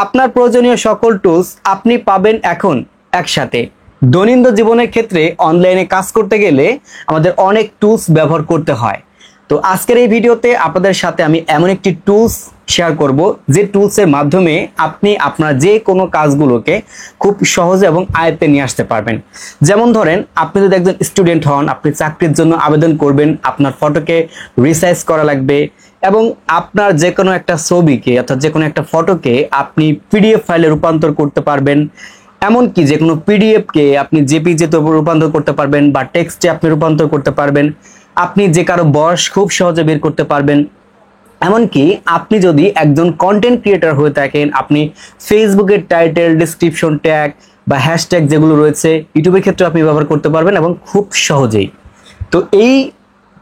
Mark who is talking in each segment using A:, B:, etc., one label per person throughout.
A: আপনার প্রয়োজনীয় সকল টুলস আপনি পাবেন এখন একসাথে। দৈনন্দিন জীবনের ক্ষেত্রে অনলাইনে কাজ করতে গেলে আমাদের অনেক টুলস ব্যবহার করতে হয়। তো আজকের এই ভিডিওতে আপনাদের সাথে আমি এমন একটি টুলস শেয়ার করব যে টুলসের মাধ্যমে আপনি আপনার যে কোনো কাজগুলোকে খুব সহজে এবং আয়ত্তে নিয়ে আসতে পারবেন। যেমন ধরেন, আপনি যদি একজন স্টুডেন্ট হন, আপনি চাকরির জন্য আবেদন করবেন, আপনার ফটোকে রিসাইজ করা লাগবে এবং আপনার যে কোনো একটা ছবিকে অর্থাৎ যে কোনো একটা ফটোকে আপনি পিডিএফ ফাইলে রূপান্তর করতে পারবেন। এমনকি যে কোনো পিডিএফকে আপনি জেপিজিতে রূপান্তর করতে পারবেন বা টেক্সটে আপনি রূপান্তর করতে পারবেন। আপনি যে কারো বয়স খুব সহজে বের করতে পারবেন। এমনকি আপনি যদি একজন কন্টেন্ট ক্রিয়েটর হয়ে থাকেন, আপনি ফেসবুকের টাইটেল, ডেসক্রিপশন ট্যাগ বা হ্যাশট্যাগ যেগুলো রয়েছে ইউটিউবের ক্ষেত্রে আপনি ব্যবহার করতে পারবেন এবং খুব সহজেই। তো এই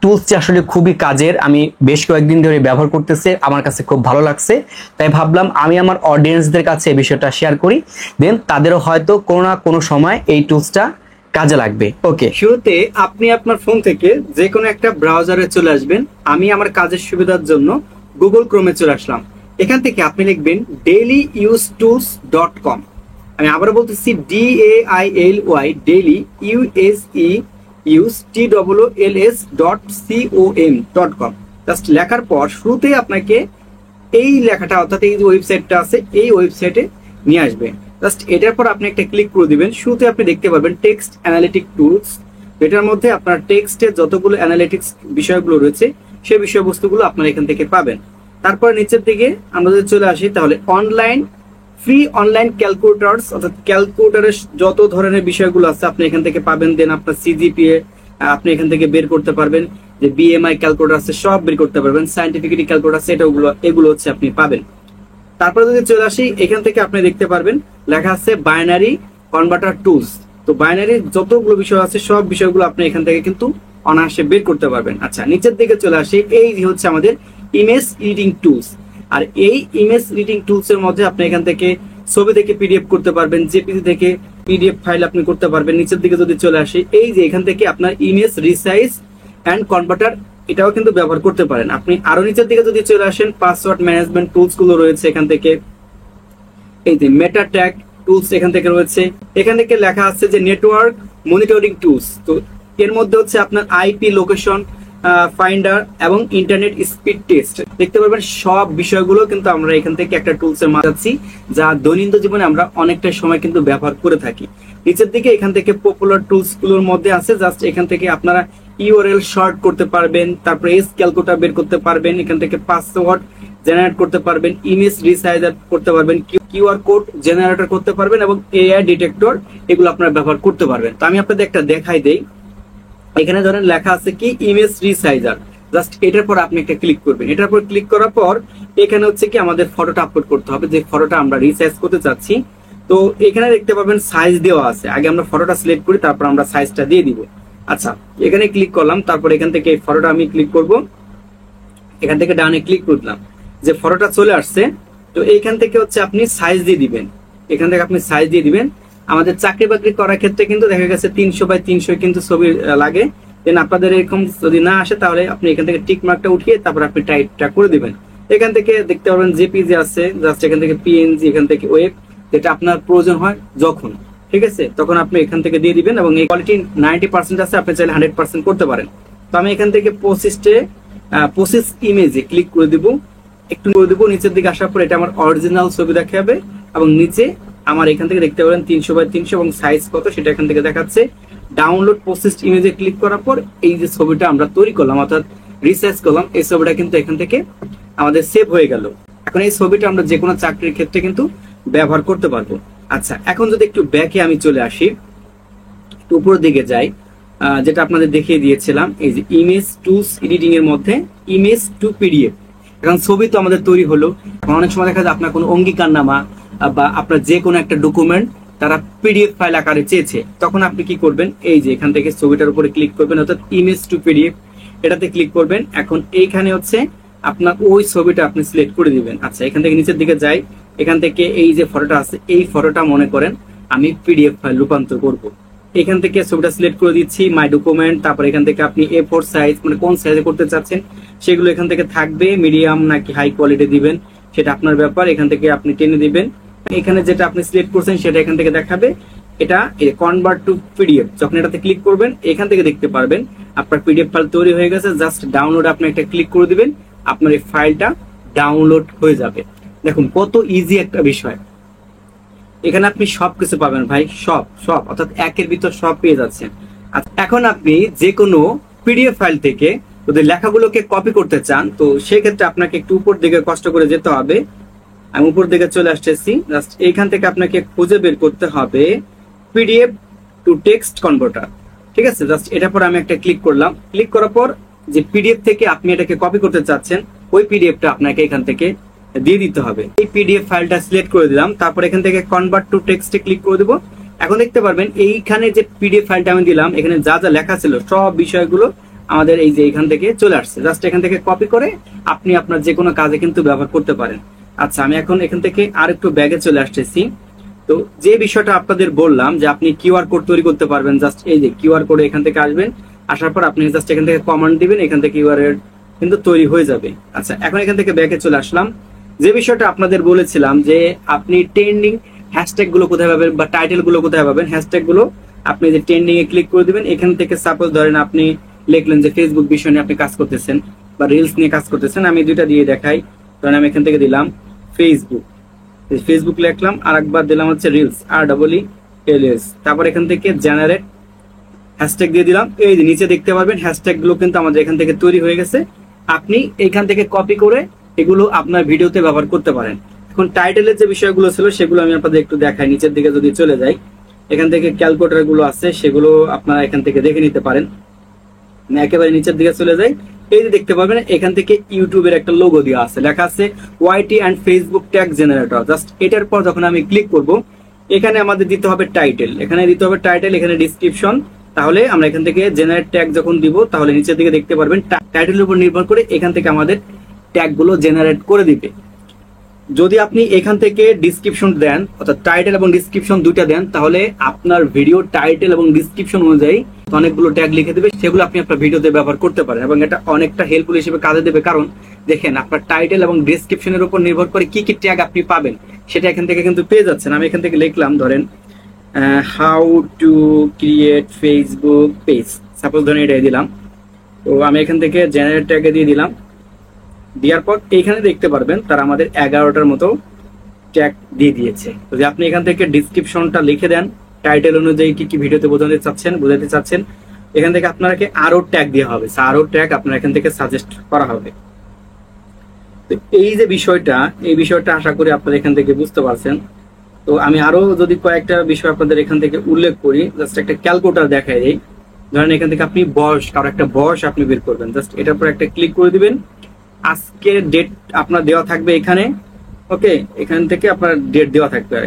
A: টুলসটি আসলে খুবই কাজের। আমি বেশ কয়েকদিন ধরে ব্যবহার করতেছি, আমার কাছে খুব ভালো লাগছে, তাই ভাবলাম আমি আমার অডিয়েন্সদের কাছে এই বিষয়টা শেয়ার করি, দেন তাদেরও হয়তো কোনো না কোনো সময় এই টুলসটা কাজে লাগবে। ওকে, শুরুতে আপনি আপনার ফোন থেকে যে কোনো একটা ব্রাউজারে চলে আসবেন। আমি আমার কাজের সুবিধার জন্য গুগল ক্রোমে চলে আসলাম। এখান থেকে আপনি লিখবেন dailyusetools.com। আমি আবারও বলতেছি DAILY daily USEUSTOOLS.com। জাস্ট লেখার পর শুরুতে আপনাকে এই লেখাটা অর্থাৎ এই যে ওয়েবসাইটটা আছে এই ওয়েবসাইটে নিয়ে আসবে। জাস্ট এটার পর আপনি একটা ক্লিক করে দিবেন। শুরুতে আপনি দেখতে পারবেন টেক্সট অ্যানালিটিক টুলস। এটার মধ্যে আপনার টেক্সটের যতগুলো অ্যানালিটিক্স বিষয়গুলো রয়েছে সেই বিষয়বস্তুগুলো আপনারা এখান থেকে পাবেন। তারপর নিচের দিকে আমরা যদি চলে আসি তাহলে ফ্রি অনলাইন ক্যালকুলেটরস অর্থাৎ ক্যালকুলেটরের যত ধরনের বিষয়গুলো আছে আপনি এখান থেকে পাবেন। দেন আপনার সিজিপিএ আপনি এখান থেকে বের করতে পারবেন, যে বিএমআই ক্যালকুলেটর আছে সব বের করতে পারবেন, সায়েন্টিফিক ক্যালকুলেটর আছে এগুলো হচ্ছে আপনি পাবেন। তারপরে যদি চলে আসি এখান থেকে আপনি দেখতে পারবেন লেখা আছে বাইনারি কনভার্টার টুলস। তো বাইনারি যতগুলো বিষয় আছে সব বিষয়গুলো আপনি এখান থেকে কিন্তু অনায়াসে বের করতে পারবেন। আচ্ছা, নিচের দিকে চলে আসি, এই হচ্ছে আমাদের ইমেজ এডিটিং টুলস। আর এই ইমেজ এডিটিং টুলস এর মধ্যে আপনি এখান থেকে ছবি থেকে পিডিএফ করতে পারবেন, জেপিজি থেকে পিডিএফ ফাইল আপনি করতে পারবেন। নিচের দিকে যদি চলে আসি এই যে এখান থেকে আপনার ইমেজ রিসাইজ অ্যান্ড কনভার্টার এটাও কিন্তু ব্যবহার করতে পারেন। আপনি আরো নিচের দিকে যদি চলে আসেন পাসওয়ার্ড ম্যানেজমেন্ট টুলস গুলো রয়েছে এখান থেকে, এই যে মেটা ট্যাগ টুলস এখান থেকে রয়েছে। এখান থেকে লেখা আছে যে নেটওয়ার্ক মনিটরিং টুলস। তো এর মধ্যে হচ্ছে আপনার আইপি লোকেশন ফাইন্ডার এবং ইন্টারনেট স্পিড টেস্ট দেখতে পারবেন। সব বিষয়গুলো কিন্তু আমরা এখান থেকে একটা টুলস এর মাধ্যমে যা দৈনন্দিন জীবনে আমরা অনেকটা সময় কিন্তু ব্যবহার করে থাকি। নিচের দিকে এখান থেকে পপুলার টুলস গুলোর মধ্যে আছে, জাস্ট এখান থেকে আপনারা ইউআরএল শর্ট করতে পারবেন, তারপরে এস ক্যালকুলেটর বের করতে পারবেন, এখান থেকে পাসওয়ার্ড জেনারেট করতে পারবেন, ইমেজ রিসাইজার করতে পারবেন, কিউআর কোড জেনারেটর করতে পারবেন এবং এআই ডিটেক্টর এগুলো আপনারা ব্যবহার করতে পারবেন। তো আমি আপনাদের একটা দেখাই দেই। এখানে ধরেন লেখা আছে কি ইমেজ রিসাইজার, জাস্ট এটার পর আপনি একটা ক্লিক করবেন। এটার পর ক্লিক করার পর এখানে হচ্ছে কি আমাদের ফটোটা আপলোড করতে হবে, যে ফটোটা আমরা রিসাইজ করতে চাচ্ছি। তো এখানে দেখতে পাবেন সাইজ দেওয়া আছে, আগে আমরা ফটোটা সিলেক্ট করি তারপর আমরা সাইজটা দিয়ে দিব। আচ্ছা, এখানে ক্লিক করলাম, তারপর এখান থেকে এই ফটোটা আমি ক্লিক করব, এখান থেকে ডানে ক্লিক করলাম, যে ফটোটা চলে আসছে। তো এইখান থেকে হচ্ছে আপনি সাইজ দিয়ে দিবেন, এখান থেকে আপনি সাইজ দিয়ে দিবেন। আমাদের চাকরি বাকরি করার ক্ষেত্রে কিন্তু দেখা গেছে 300x300 কিন্তু ছবি লাগে। দেন আপনাদের এরকম যদি না আসে তাহলে আপনি এখান থেকে টিক মার্কটা উঠিয়ে তারপর আপনি টাইপটা করে দিবেন। এখান থেকে দেখতে পাবেন জেপিজি আছে, জাস্ট এখান থেকে পিএনজি, এখান থেকে ওয়েব, যেটা আপনার প্রয়োজন হয় যখন, ঠিক আছে, তখন আপনি এখান থেকে দিয়ে দিবেন। এবং এই কোয়ালিটি 90% আছে, আপনি চাইলে 100% করতে পারেন। তো আমি এখান থেকে প্রসেস ইমেজে ক্লিক করে দিব, একটু করে দিব। নিচের দিকে আসার পর এটা আমার অরিজিনাল ছবি দেখাবে এবং নিচে আমার এখান থেকে দেখতে পারেন 300x300 এবং সাইজ কত সেটা এখান থেকে দেখাচ্ছে। ডাউনলোড প্রসেসড ইমেজে ক্লিক করার পর এই যে ছবিটা আমরা তৈরি করলাম অর্থাৎ রিসার্চ করলাম, এই ছবিটা কিন্তু এখান থেকে আমাদের সেভ হয়ে গেল। এখন এই ছবিটা আমরা যে কোনো চাকরির ক্ষেত্রে কিন্তু ব্যবহার করতে পারবো। আচ্ছা, এখন যদি একটু ব্যাকে আমি চলে আসি, উপরের দিকে যাই, যেটা আপনাদের দেখিয়ে দিয়েছিলাম এই যে ইমেজ টুলস এডিটিং এর মধ্যে ইমেজ টু পিডিএফ। এখন ছবি তো আমাদের তৈরি হলো, অনেক সময় দেখা যায় আপনার কোনো অঙ্গীকারনামা বা আপনার যে কোনো একটা ডকুমেন্ট তারা পিডিএফ ফাইল আকারে চেয়েছে, তখন আপনি কি করবেন, এই যে এখান থেকে ছবিটার উপরে ক্লিক করবেন অর্থাৎ ইমেজ টু পিডিএফ এটাতে ক্লিক করবেন। এখন এইখানে হচ্ছে আপনার ওই ছবিটা আপনি সিলেক্ট করে দিবেন। আচ্ছা, এখান থেকে নিচের দিকে যাই, এখান থেকে এই যে ফটোটা আছে এই ফটোটা মনে করেন আমি পিডিএফ ফাইল রূপান্তর করব। এখান থেকে ছবিটা সিলেক্ট করে দিচ্ছি, মাই ডকুমেন্ট, তারপর এখান থেকে আপনি A4 সাইজ মানে কোন সাইজে করতে চাচ্ছেন সেগুলো এখান থেকে থাকবে, মিডিয়াম নাকি হাই কোয়ালিটি দিবেন সেটা আপনার ব্যাপার। এখান থেকে আপনি টেনে দিবেন এখানে যেটা আপনি সিলেক্ট করছেন সেটা এখান থেকে দেখাবে। এটা কনভার্ট টু পিডিএফ, যখন এটাতে ক্লিক করবেন এখান থেকে দেখতে পারবেন আপনার পিডিএফ ফাইল তৈরি হয়ে গেছে। জাস্ট ডাউনলোড আপনি একটা ক্লিক করে দিবেন, আপনার এই ফাইলটা ডাউনলোড হয়ে যাবে। দেখুন কত ইজি একটা বিষয়, এখানে আপনি সবকিছু পাবেন ভাই, সব সব অর্থাৎ একের ভিতর সব পেয়ে যাচ্ছেন। এখন আপনি যে কোনো পিডিএফ ফাইল থেকে যদি লেখাগুলোকে কপি করতে চান, তো সেক্ষেত্রে আপনাকে একটু উপর দিকে কষ্ট করে যেতে হবে। আমি উপর দিকে চলে আসতেছি, জাস্ট এইখান থেকে আপনাকে খুঁজে বের করতে হবে পিডিএফ টু টেক্সট কনভার্টার। ঠিক আছে, জাস্ট এটার পর আমি একটা ক্লিক করলাম। ক্লিক করার পর যে পিডিএফ থেকে আপনি এটাকে কপি করতে চাচ্ছেন ওই পিডিএফটা আপনাকে এখান থেকে দিয়ে দিতে হবে। এই পিডিএফ ফাইলটা সিলেক্ট করে দিলাম, তারপর এখান থেকে কনভার্ট টু টেক্সটে ক্লিক করে দেবো। এখন দেখতে পারবেন এইখানে যে পিডিএফ ফাইলটা আমি দিলাম, এখানে যা যা লেখা ছিল সব বিষয়গুলো আমাদের এই যে এখান থেকে চলে আসছে। জাস্ট এখান থেকে কপি করে আপনি আপনার যে কোনো কাজে কিন্তু ব্যবহার করতে পারেন। আচ্ছা, আমি এখন এখান থেকে আর একটু ব্যাগে চলে আসতেছি। তো যে বিষয়টা আপনাদের বললাম যে আপনি কিউআর কোড তৈরি করতে পারবেন, জাস্ট এই যে কিউআর কোড এখান থেকে আসবেন, আসার পর আপনি জাস্ট এখান থেকে কমান্ড দিবেন, এখান থেকে কিউআর কিন্তু তৈরি হয়ে যাবে। আচ্ছা, এখন এখান থেকে ব্যাগে চলে আসলাম। যে বিষয়টা আপনাদের বলেছিলাম যে আপনি ট্রেন্ডিং হ্যাশট্যাগ গুলো কোথায় পাবেন বা টাইটেল গুলো কোথায় পাবেন, হ্যাশট্যাগ গুলো আপনি যে ট্রেন্ডিং এ ক্লিক করে দিবেন। এখান থেকে সাপোজ ধরেন আপনি লিখলেন যে ফেসবুক বিষয় নিয়ে আপনি কাজ করতেছেন বা রিলস নিয়ে কাজ করতেছেন, আমি দুইটা দিয়ে দেখাই। ধরেন আমি এখান থেকে দিলাম ফেসবুক, ফেসবুক লিখলাম, আর একবার দিলাম হচ্ছে রিলস, REELS, তারপর এখান থেকে জেনারেট হ্যাশট্যাগ দিয়ে দিলাম। এই যে নিচে দেখতে পারবেন হ্যাশট্যাগ গুলো কিন্তু আমাদের এখান থেকে তৈরি হয়ে গেছে। আপনি এখান থেকে কপি করে এগুলো আপনার ভিডিওতে ব্যবহার করতে পারেন। এখন টাইটেলের যে বিষয়গুলো ছিল সেগুলো আমি আপনাদের একটু দেখাই। নিচের দিকে যদি চলে যাই, এখান থেকে ক্যালকুলেটর গুলো আছে, সেগুলো আপনারা এখান থেকে দেখে নিতে পারেন। একেবারে নিচের দিকে চলে যাই, এই যে দেখতে পাবেন এখান থেকে ইউটিউবের একটা লোগো দেওয়া আছে, লেখা আছে YT and Facebook tag generator. Just এটার পর যখন আমি ক্লিক করব, এখানে আমাদের দিতে হবে টাইটেল, এখানে দিতে হবে টাইটেল, এখানে ডিসক্রিপশন। তাহলে আমরা এখান থেকে জেনারেট ট্যাগ যখন দিব, তাহলে নিচের দিকে দেখতে পারবেন টাইটেলের উপর নির্ভর করে এখান থেকে আমাদের ট্যাগ গুলো জেনারেট করে দিবে। যদি আপনি এখান থেকে ডিসক্রিপশন দেন, অর্থাৎ টাইটেল এবং ডিসক্রিপশন দুইটা দেন, তাহলে আপনার ভিডিও টাইটেল এবং ডিসক্রিপশন অনুযায়ী অনেকগুলো ট্যাগ লিখে দেবে, সেগুলো আপনি আপনার ভিডিওতে ব্যবহার করতে পারেন এবং এটা অনেকটা হেল্পফুল হিসেবে কাজে দেবে। কারণ দেখেন আপনার টাইটেল এবং ডিসক্রিপশনের উপর নির্ভর করে কি কি ট্যাগ আপনি পাবেন সেটা এখান থেকে কিন্তু পেয়ে যাচ্ছেন। আমি এখান থেকে লিখলাম ধরেন how to create Facebook page, suppose ধরেন এটাই দিলাম। তো আমি এখান থেকে জেনারেট ট্যাগে দিয়ে দিলাম। দেওয়ার পর এইখানে দেখতে পারবেন তারা আমাদের 11টার মতো ট্যাগ দিয়ে দিয়েছে। যদি আপনি এখান থেকে ডিসক্রিপশনটা লিখে দেন টাইটেল অনুযায়ী কি কি ভিডিওতে বোঝাতে চাচ্ছেন, এখান থেকে আপনাকে আরো ট্যাগ দেওয়া হবে, আরো ট্যাগ আপনার এখান থেকে সাজেস্ট করা হবে। তো এই যে বিষয়টা, এই বিষয়টা আশা করি আপনারা এখান থেকে বুঝতে পারছেন। তো আমি আরো যদি কয়েকটা বিষয় আপনাদের এখান থেকে উল্লেখ করি, জাস্ট একটা ক্যালকুলেটর দেখাই দিই। ধরেন এখান থেকে আপনি বয়স, কারো একটা বয়স আপনি বের করবেন, জাস্ট এটার পর একটা ক্লিক করে দিবেন। আজকের ডেট আপনার দেওয়া থাকবে এখানে, ওকে, এখান থেকে আপনার ডেট দেওয়া থাকবে।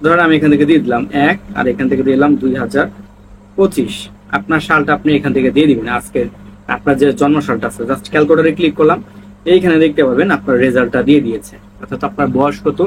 A: ধরেন আমি এখান থেকে দিয়ে দিলাম 1, আর এখান থেকে দিয়ে দিলাম 2025। আপনার সালটা আপনি এখান থেকে দিয়ে দিবেন, আজকের আপনার যে জন্ম সালটা আছে। জাস্ট ক্যালকুলেটরে ক্লিক করলাম, এইখানে দেখতে পাবেন আপনার রেজাল্টটা দিয়ে দিয়েছে, অর্থাৎ আপনার বয়স কত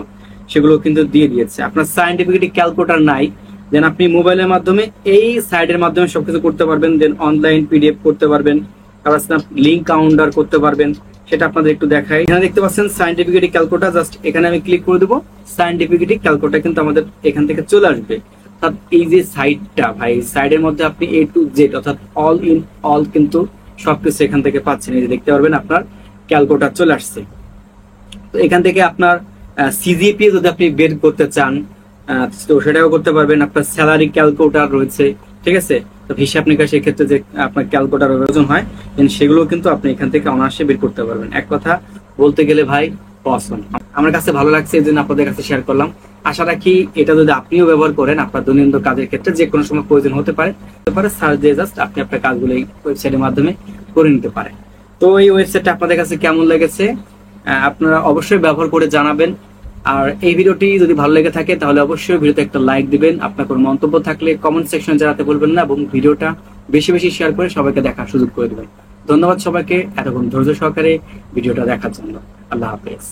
A: সেগুলো কিন্তু দিয়ে দিয়েছে। আপনার সায়েন্টিফিক ক্যালকুলেটর নাই, দেন আপনি মোবাইলের মাধ্যমে এই সাইটের মাধ্যমে সবকিছু করতে পারবেন। দেন অনলাইন পিডিএফ করতে পারবেন, তারপর লিঙ্ক কাউন্টার করতে পারবেন। সেটা আপনাদের একটু দেখাই। এখানে দেখতে পাচ্ছেন সায়েন্টিফিক ক্যালকুলেটর, জাস্ট এখানে আমি ক্লিক করে দেবো। সায়েন্টিফিক ক্যালকুলেটর কিন্তু আমাদের এখান থেকে চলে আসবে। অর্থাৎ এই যে সাইটটা ভাই, সাইডের মধ্যে আপনি A to Z অর্থাৎ অল ইন অল কিন্তু সবকিছু এখান থেকে পাচ্ছেন। এই যে দেখতে পারবেন আপনার ক্যালকুলেটর চলে আসছে। তো এখান থেকে আপনার সিজিপিএ যদি আপনি বের করতে চান তো সেটাও করতে পারবেন। আপনার স্যালারি ক্যালকুলেটর রয়েছে, ঠিক আছে। তো হিসাব নিকাশ ক্ষেত্রে যে আপনার ক্যালকুলেটর প্রয়োজন হয় সেগুলো কিন্তু আপনি এখান থেকে অনায়াসে বের করতে পারবেন। এক কথা বলতে গেলে ভাই অসম, আমার কাছে ভালো লাগছে, এই জন্য আপনাদের কাছে শেয়ার করলাম। আশা রাখি এটা যদি আপনিও ব্যবহার করেন আপনার দৈনন্দিন কাজের ক্ষেত্রে যে কোনো সময় প্রয়োজন হতে পারে, সার্চ দিয়ে জাস্ট আপনি আপনার কাজগুলো এই ওয়েবসাইটের মাধ্যমে করে নিতে পারেন। তো এই ওয়েবসাইটটা আপনাদের কাছে কেমন লেগেছে আপনারা অবশ্যই ব্যবহার করে জানাবেন। আর এই ভিডিওটি যদি ভালো লেগে থাকে তাহলে অবশ্যই ভিডিওতে একটা লাইক দিবেন। আপনার কোনো মন্তব্য থাকলে কমেন্ট সেকশনে জানাতে বলবেন না, এবং ভিডিওটা বেশি বেশি শেয়ার করে সবাইকে দেখার সুযোগ করে দিবেন। ধন্যবাদ সবাইকে এতক্ষণ ধৈর্য সহকারে ভিডিওটা দেখার জন্য। আল্লাহ হাফেজ।